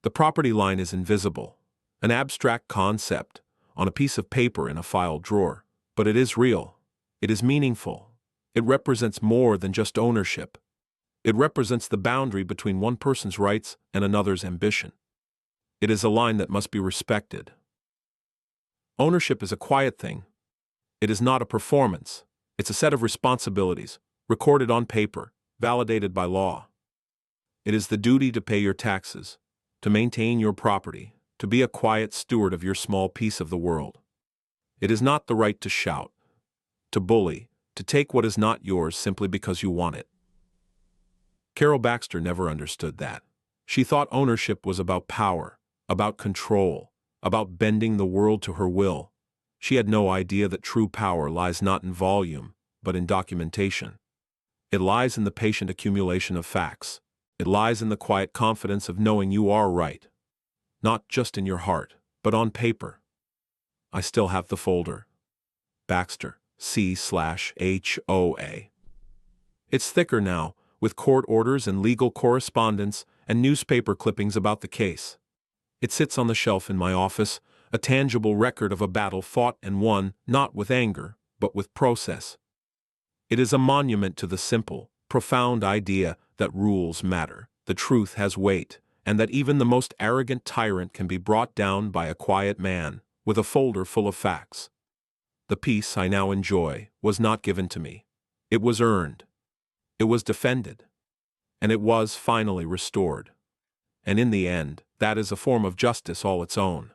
The property line is invisible, an abstract concept on a piece of paper in a file drawer, but it is real. It is meaningful. It represents more than just ownership. It represents the boundary between one person's rights and another's ambition. It is a line that must be respected. Ownership is a quiet thing. It is not a performance. It's a set of responsibilities, recorded on paper, validated by law. It is the duty to pay your taxes, to maintain your property, to be a quiet steward of your small piece of the world. It is not the right to shout, to bully, to take what is not yours simply because you want it. Carol Baxter never understood that. She thought ownership was about power, about control, about bending the world to her will. She had no idea that true power lies not in volume, but in documentation. It lies in the patient accumulation of facts. It lies in the quiet confidence of knowing you are right. Not just in your heart, but on paper. I still have the folder. Baxter, C/HOA. It's thicker now, with court orders and legal correspondence and newspaper clippings about the case. It sits on the shelf in my office, a tangible record of a battle fought and won, not with anger, but with process. It is a monument to the simple, profound idea that rules matter, the truth has weight, and that even the most arrogant tyrant can be brought down by a quiet man, with a folder full of facts. The peace I now enjoy was not given to me. It was earned. It was defended. And it was finally restored. And in the end, that is a form of justice all its own.